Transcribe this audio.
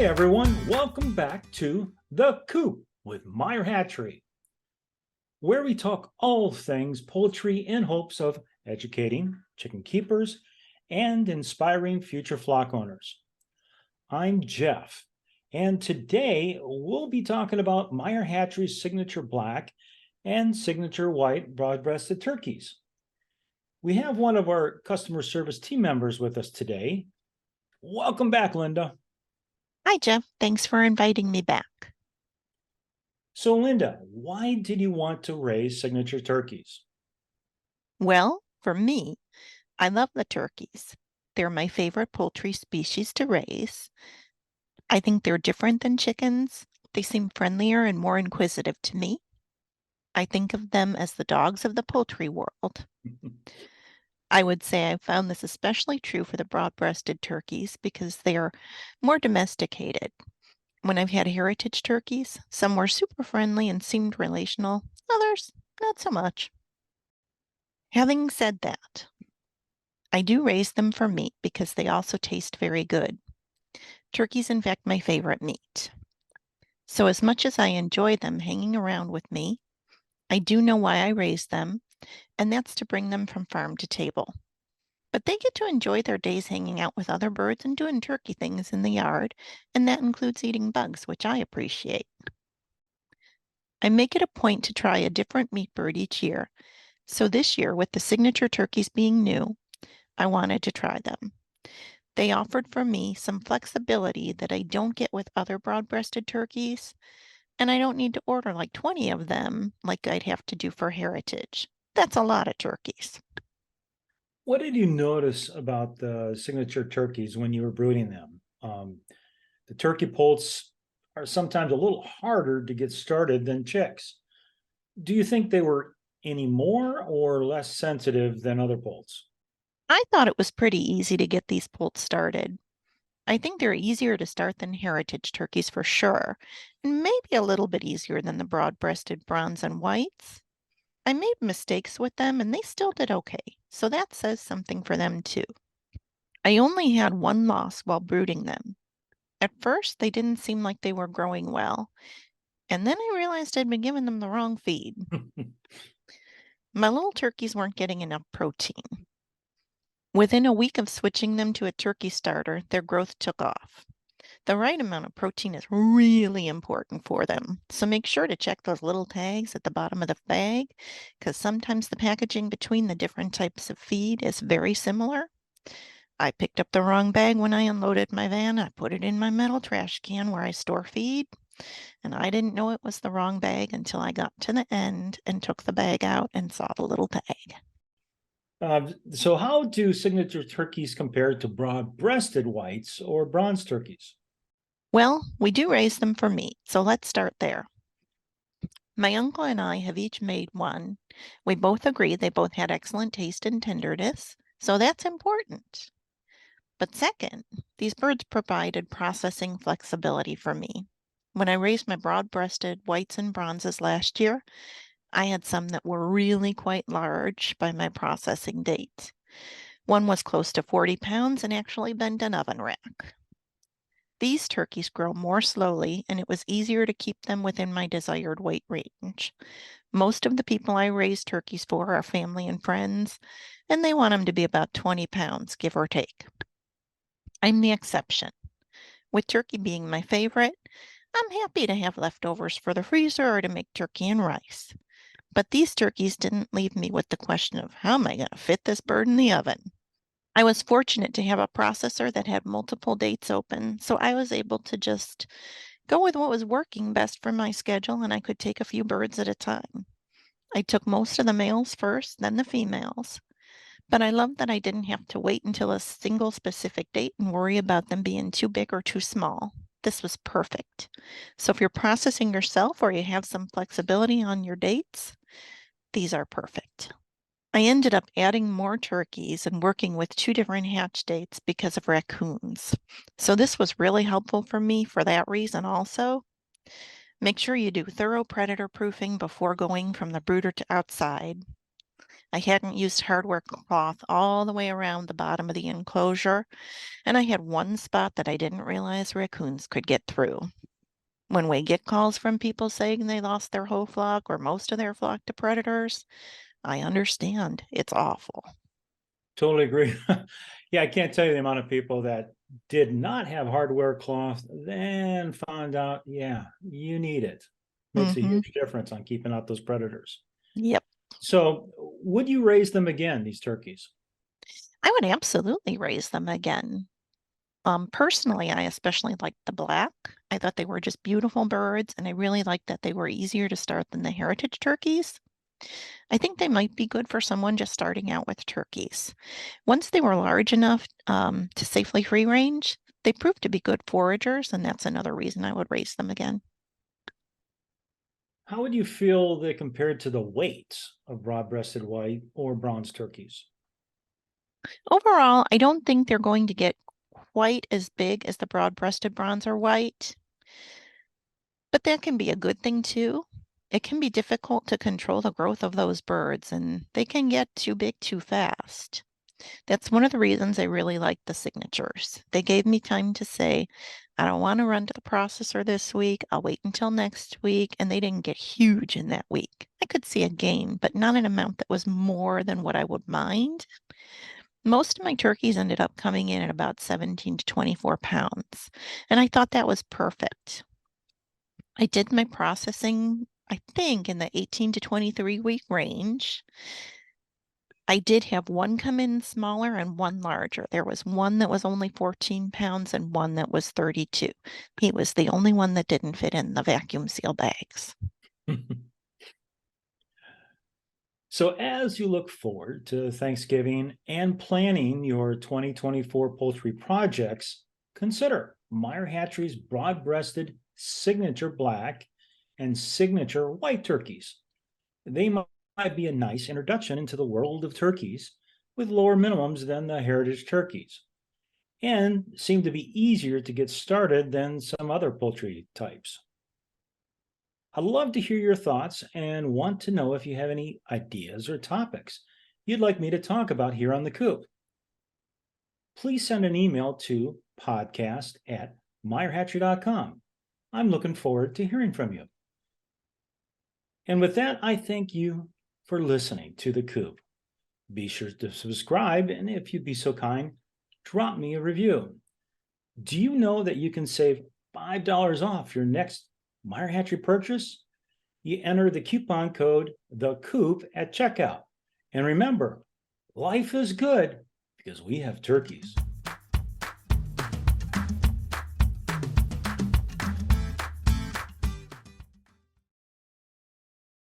Hey everyone, welcome back to The Coop with Meyer Hatchery, where we talk all things poultry in hopes of educating chicken keepers and inspiring future flock owners. I'm Jeff, and today we'll be talking about Meyer Hatchery's signature black and signature white broad-breasted turkeys. We have one of our customer service team members with us today. Welcome back, Linda. Hi, Jeff. Thanks for inviting me back. So, Linda, why did you want to raise signature turkeys? Well, for me, I love the turkeys. They're my favorite poultry species to raise. I think they're different than chickens. They seem friendlier and more inquisitive to me. I think of them as the dogs of the poultry world. I would say I found this especially true for the broad-breasted turkeys because they are more domesticated. When I've had heritage turkeys, some were super friendly and seemed relational, others not so much. Having said that, I do raise them for meat because they also taste very good. Turkey's in fact my favorite meat. So as much as I enjoy them hanging around with me, I do know why I raise them, and that's to bring them from farm to table. But they get to enjoy their days hanging out with other birds and doing turkey things in the yard, and that includes eating bugs, which I appreciate. I make it a point to try a different meat bird each year. So this year, with the signature turkeys being new, I wanted to try them. They offered for me some flexibility that I don't get with other broad-breasted turkeys, and I don't need to order like 20 of them like I'd have to do for heritage. That's a lot of turkeys. What did you notice about the signature turkeys when you were brooding them? The turkey poults are sometimes a little harder to get started than chicks. Do you think they were any more or less sensitive than other poults? I thought it was pretty easy to get these poults started. I think they're easier to start than heritage turkeys for sure, and maybe a little bit easier than the broad-breasted bronze and whites. I made mistakes with them and they still did okay, so that says something for them too. I only had one loss while brooding them. At first, they didn't seem like they were growing well, and then I realized I'd been giving them the wrong feed. My little turkeys weren't getting enough protein. Within a week of switching them to a turkey starter, their growth took off. The right amount of protein is really important for them, so make sure to check those little tags at the bottom of the bag, because sometimes the packaging between the different types of feed is very similar. I picked up the wrong bag when I unloaded my van. I put it in my metal trash can where I store feed, and I didn't know it was the wrong bag until I got to the end and took the bag out and saw the little tag. So how do signature turkeys compare to broad-breasted whites or bronze turkeys? Well, we do raise them for meat, so let's start there. My uncle and I have each made one. We both agree they both had excellent taste and tenderness, so that's important. But second, these birds provided processing flexibility for me. When I raised my broad-breasted whites and bronzes last year, I had some that were really quite large by my processing date. One was close to 40 pounds and actually bent an oven rack. These turkeys grow more slowly, and it was easier to keep them within my desired weight range. Most of the people I raise turkeys for are family and friends, and they want them to be about 20 pounds, give or take. I'm the exception. With turkey being my favorite, I'm happy to have leftovers for the freezer or to make turkey and rice. But these turkeys didn't leave me with the question of how am I going to fit this bird in the oven? I was fortunate to have a processor that had multiple dates open, so I was able to just go with what was working best for my schedule, and I could take a few birds at a time. I took most of the males first, then the females. But I loved that I didn't have to wait until a single specific date and worry about them being too big or too small. This was perfect. So if you're processing yourself or you have some flexibility on your dates, these are perfect. I ended up adding more turkeys and working with 2 different hatch dates because of raccoons. So this was really helpful for me for that reason also. Make sure you do thorough predator proofing before going from the brooder to outside. I hadn't used hardware cloth all the way around the bottom of the enclosure, and I had one spot that I didn't realize raccoons could get through. When we get calls from people saying they lost their whole flock or most of their flock to predators, I understand. It's awful. Totally agree. Yeah, I can't tell you the amount of people that did not have hardware cloth, then found out, yeah, you need it. Makes a Mm-hmm. huge difference on keeping out those predators. Yep. So, would you raise them again, these turkeys? I would absolutely raise them again. Personally, I especially liked the black. I thought they were just beautiful birds, and I really liked that they were easier to start than the heritage turkeys. I think they might be good for someone just starting out with turkeys. Once they were large enough to safely free range, they proved to be good foragers, and that's another reason I would raise them again. How would you feel they compared to the weights of broad-breasted white or bronze turkeys? Overall, I don't think they're going to get quite as big as the broad-breasted bronze or white, but that can be a good thing too. It can be difficult to control the growth of those birds, and they can get too big too fast. That's one of the reasons I really like the signatures. They gave me time to say, I don't want to run to the processor this week. I'll wait until next week. And they didn't get huge in that week. I could see a gain, but not an amount that was more than what I would mind. Most of my turkeys ended up coming in at about 17 to 24 pounds, and I thought that was perfect. I did my processing, I think, in the 18 to 23-week range. I did have one come in smaller and one larger. There was one that was only 14 pounds and one that was 32. He was the only one that didn't fit in the vacuum seal bags. So, as you look forward to Thanksgiving and planning your 2024 poultry projects, consider Meyer Hatchery's broad-breasted signature black and signature white turkeys. They might be a nice introduction into the world of turkeys with lower minimums than the heritage turkeys and seem to be easier to get started than some other poultry types. I'd love to hear your thoughts and want to know if you have any ideas or topics you'd like me to talk about here on the Coop. Please send an email to podcast@meyerhatchery.com. I'm looking forward to hearing from you. And with that, I thank you for listening to the Coop. Be sure to subscribe, and if you'd be so kind, drop me a review. Do you know that you can save $5 off your next Meyer Hatchery purchase? You enter the coupon code THECOOP at checkout. And remember, life is good because we have turkeys.